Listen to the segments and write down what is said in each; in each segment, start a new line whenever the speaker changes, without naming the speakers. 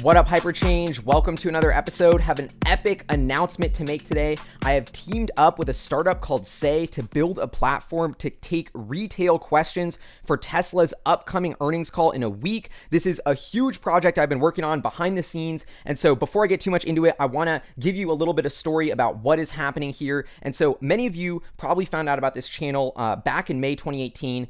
What up, Hyperchange? Welcome to another episode. Have an epic announcement to make today. I have teamed up with a startup called Say to build a platform to take retail questions for Tesla's upcoming earnings call in a week. This is a huge project I've been working on behind the scenes. And so before I get too much into it, I want to give you a little bit of story about what is happening here. And so many of you probably found out about this channel back in May 2018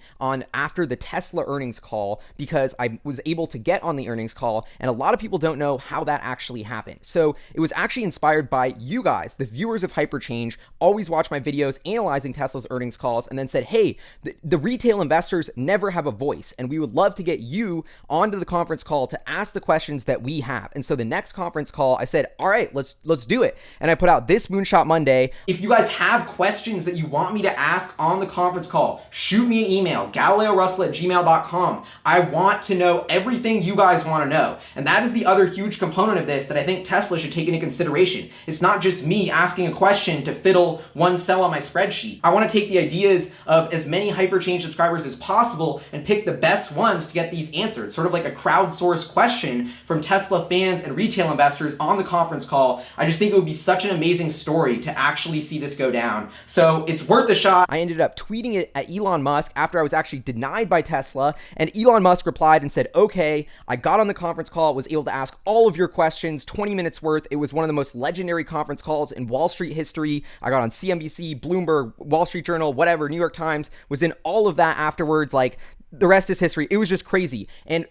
after the Tesla earnings call, because I was able to get on the earnings call, and a lot of people don't know how that actually happened. So it was actually inspired by you guys, the viewers of Hyperchange, always watch my videos analyzing Tesla's earnings calls, and then said, hey, the retail investors never have a voice, and we would love to get you onto the conference call to ask the questions that we have. And so the next conference call, I said, all right, let's do it. And I put out this Moonshot Monday. If you guys have questions that you want me to ask on the conference call, shoot me an email, galileorussell@gmail.com. I want to know everything you guys want to know. And that is the other huge component of this that I think Tesla should take into consideration. It's not just me asking a question to fiddle one cell on my spreadsheet. I want to take the ideas of as many Hyperchange subscribers as possible and pick the best ones to get these answered. Sort of like a crowdsourced question from Tesla fans and retail investors on the conference call. I just think it would be such an amazing story to actually see this go down. So it's worth a shot. I ended up tweeting it at Elon Musk after I was actually denied by Tesla, and Elon Musk replied and said, okay, I got on the conference call, was able to ask all of your questions, 20 minutes worth. It was one of the most legendary conference calls in Wall Street history. I got on CNBC, Bloomberg, Wall Street Journal, whatever, New York Times, was in all of that afterwards. Like, the rest is history. It was just crazy. And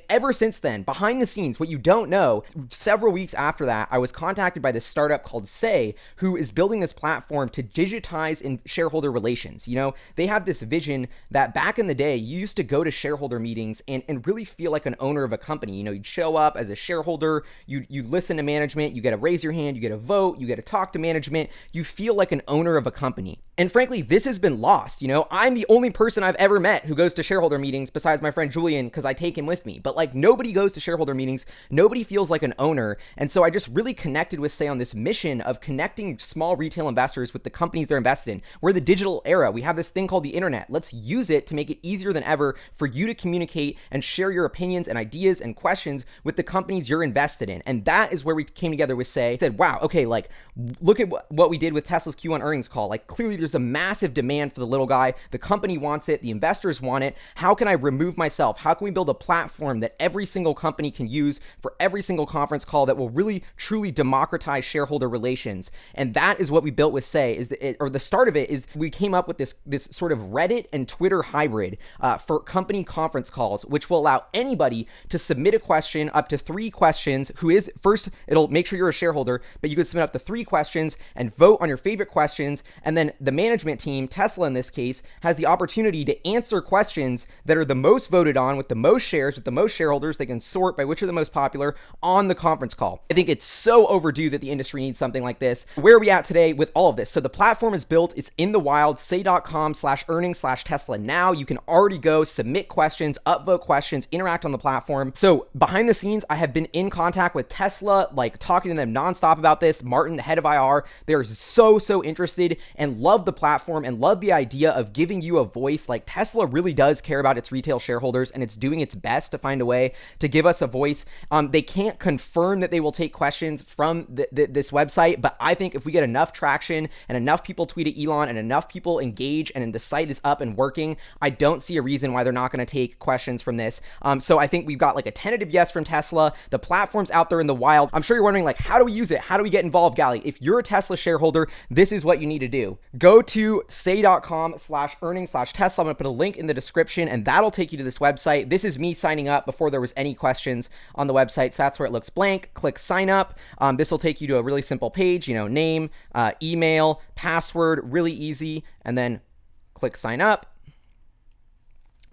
ever since then, behind the scenes, what you don't know, several weeks after that, I was contacted by this startup called Say, who is building this platform to digitize in shareholder relations. You know, they have this vision that back in the day, you used to go to shareholder meetings and really feel like an owner of a company. You know, you'd show up as a shareholder, you listen to management, you get to raise your hand, you get to vote, you get to talk to management, you feel like an owner of a company. And frankly, this has been lost. You know, I'm the only person I've ever met who goes to shareholder meetings besides my friend Julian, because I take him with me. But like, nobody goes to shareholder meetings. Nobody feels like an owner. And so I just really connected with Say on this mission of connecting small retail investors with the companies they're invested in. We're the digital era. We have this thing called the internet. Let's use it to make it easier than ever for you to communicate and share your opinions and ideas and questions with the companies you're invested in. And that is where we came together with Say. Said, wow, okay, like, look at what we did with Tesla's Q1 earnings call. Like, clearly there's a massive demand for the little guy. The company wants it. The investors want it. How can I remove myself? How can we build a platform that every single company can use for every single conference call that will really truly democratize shareholder relations? And that is what we built with Say. The start of it is we came up with this sort of Reddit and Twitter hybrid for company conference calls, which will allow anybody to submit a question, up to 3 questions. It'll make sure you're a shareholder, but you can submit up to 3 questions and vote on your favorite questions. And then the management team, Tesla in this case, has the opportunity to answer questions that are the most voted on, with the most shares, with the most shareholders. They can sort by which are the most popular on the conference call. I think it's so overdue that the industry needs something like this. Where are we at today with all of this? So the platform is built. It's in the wild. Say.com/earnings/Tesla now. You can already go submit questions, upvote questions, interact on the platform. So behind the scenes, I have been in contact with Tesla, like talking to them nonstop about this. Martin, the head of IR, they're so interested and love the platform and love the idea of giving you a voice. Like, Tesla really does care about its retail shareholders, and it's doing its best to find a way to give us a voice. They can't confirm that they will take questions from this website, but I think if we get enough traction and enough people tweet at Elon and enough people engage and the site is up and working, I don't see a reason why they're not going to take questions from this. So I think we've got like a tentative yes from Tesla. The platform's out there in the wild. I'm sure you're wondering, like, how do we use it? How do we get involved, Gali? If you're a Tesla shareholder, this is what you need to do. Go to say.com/earnings/Tesla. I'm going to put a link in the description, and that'll take you to this website. This is me signing up before there was any questions on the website. So that's where it looks blank. Click sign up. This will take you to a really simple page, you know, name, email, password, really easy. And then click sign up.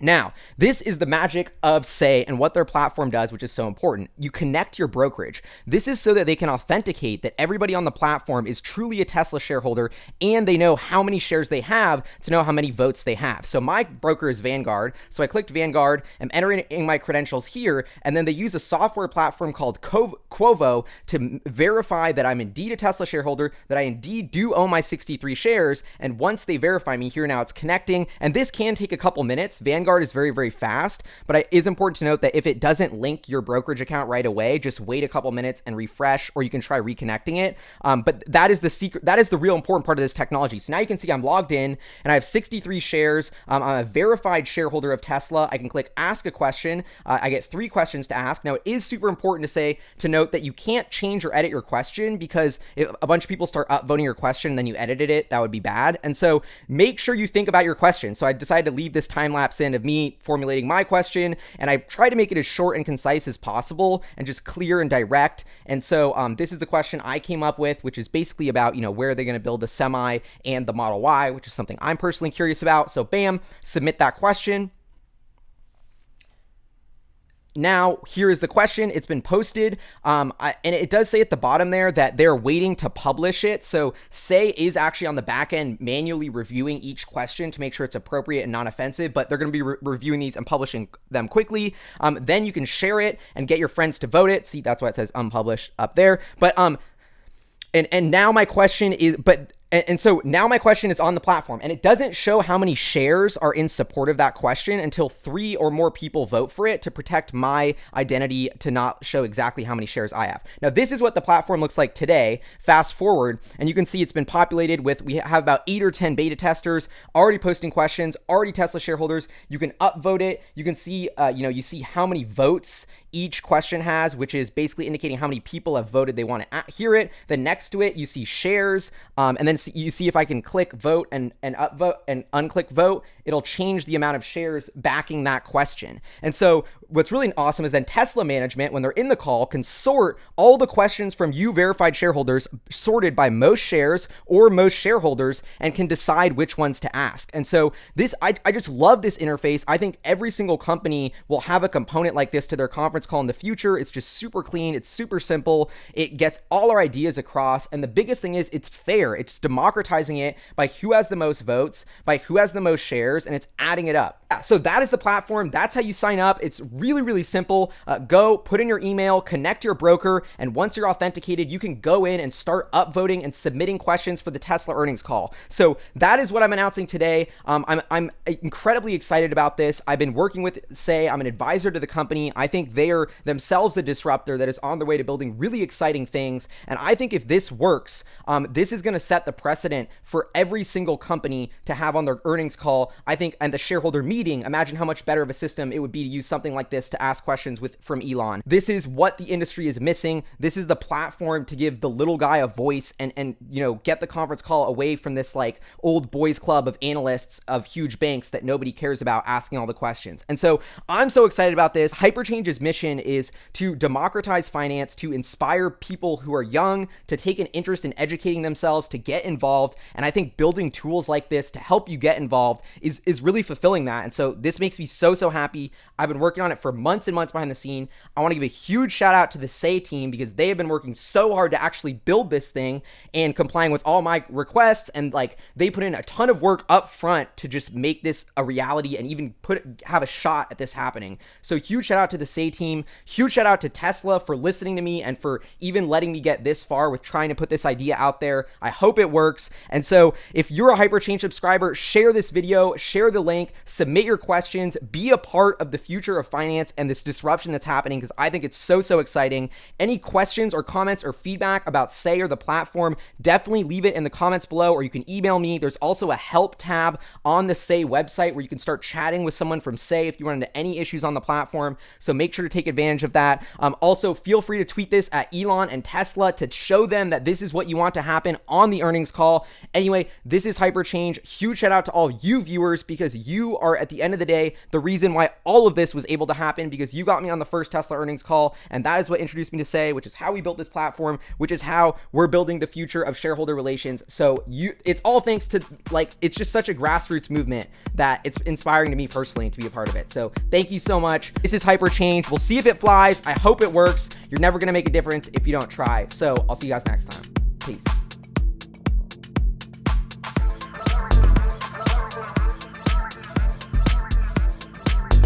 Now, this is the magic of Say and what their platform does, which is so important. You connect your brokerage. This is so that they can authenticate that everybody on the platform is truly a Tesla shareholder, and they know how many shares they have to know how many votes they have. So my broker is Vanguard. So I clicked Vanguard. I'm entering in my credentials here, and then they use a software platform called Quovo to verify that I'm indeed a Tesla shareholder, that I indeed do own my 63 shares. And once they verify me, here now it's connecting, and this can take a couple minutes. Vanguard Vanguard is very, very fast, but it is important to note that if it doesn't link your brokerage account right away, just wait a couple minutes and refresh, or you can try reconnecting it. But that is the secret. That is the real important part of this technology. So now you can see I'm logged in and I have 63 shares. I'm a verified shareholder of Tesla. I can click ask a question. I get 3 questions to ask. Now, it is super important to note that you can't change or edit your question, because if a bunch of people start upvoting your question and then you edited it, that would be bad. And so make sure you think about your question. So I decided to leave this time lapse in of me formulating my question, and I try to make it as short and concise as possible and just clear and direct. And so this is the question I came up with, which is basically about, where are they going to build the Semi and the Model Y, which is something I'm personally curious about. So bam, submit that question. Now, here is the question. It's been posted, and it does say at the bottom there that they're waiting to publish it. So Say is actually on the back end manually reviewing each question to make sure it's appropriate and non-offensive, but they're going to be reviewing these and publishing them quickly. Then you can share it and get your friends to vote it. See, that's why it says unpublished up there. But and now my question is, so now my question is on the platform, and it doesn't show how many shares are in support of that question until 3 or more people vote for it, to protect my identity to not show exactly how many shares I have. Now, this is what the platform looks like today. Fast forward, and you can see it's been populated with, we have about 8 or 10 beta testers already posting questions, already Tesla shareholders. You can upvote it. You can see, you see how many votes each question has, which is basically indicating how many people have voted they want to hear it. Then next to it, you see shares, and then you see if I can click vote and upvote and unclick vote, it'll change the amount of shares backing that question. And so what's really awesome is then Tesla management, when they're in the call, can sort all the questions from you verified shareholders, sorted by most shares or most shareholders, and can decide which ones to ask. And so this, I just love this interface. I think every single company will have a component like this to their conference call in the future. It's just super clean. It's super simple. It gets all our ideas across. And the biggest thing is it's fair. It's democratizing it by who has the most votes, by who has the most shares, and it's adding it up. Yeah, so that is the platform. That's how you sign up. It's really, really simple. Go put in your email, connect your broker, and once you're authenticated, you can go in and start upvoting and submitting questions for the Tesla earnings call. So that is what I'm announcing today. I'm incredibly excited about this. I've been working with Say. I'm an advisor to the company. I think they are themselves a disruptor that is on their way to building really exciting things. And I think if this works, this is going to set the precedent for every single company to have on their earnings call. I think, and the shareholder meeting, imagine how much better of a system it would be to use something like this to ask questions from Elon. This is what the industry is missing. This is the platform to give the little guy a voice and get the conference call away from this like old boys club of analysts of huge banks that nobody cares about asking all the questions. And so I'm so excited about this. Hyperchange's mission is to democratize finance, to inspire people who are young to take an interest in educating themselves, to get involved. And I think building tools like this to help you get involved is really fulfilling that. And so this makes me so happy. I've been working on it for months and months behind the scene. I want to give a huge shout out to the Say team, because they have been working so hard to actually build this thing and complying with all my requests. And like, they put in a ton of work up front to just make this a reality and even have a shot at this happening. So huge shout out to the Say team. Huge shout out to Tesla for listening to me and for even letting me get this far with trying to put this idea out there. I hope it works. And so if you're a Hyperchange subscriber, share this video, share the link, submit your questions, be a part of the future of finance and this disruption that's happening, because I think it's so exciting. Any questions or comments or feedback about Say or the platform, definitely leave it in the comments below, or you can email me. There's also a help tab on the Say website where you can start chatting with someone from Say if you run into any issues on the platform. So make sure to take advantage of that. Also, feel free to tweet this at Elon and Tesla to show them that this is what you want to happen on the earnings call. Anyway, this is Hyperchange. Huge shout out to all you viewers, because you are, at the end of the day, the reason why all of this was able to happen, because you got me on the first Tesla earnings call, and that is what introduced me to Say, which is how we built this platform, which is how we're building the future of shareholder relations. So it's all thanks to, like, it's just such a grassroots movement that it's inspiring to me personally to be a part of it. So thank you so much. This is Hyperchange. We'll see if it flies. I hope it works. You're never going to make a difference if you don't try. So I'll see you guys next time. Peace.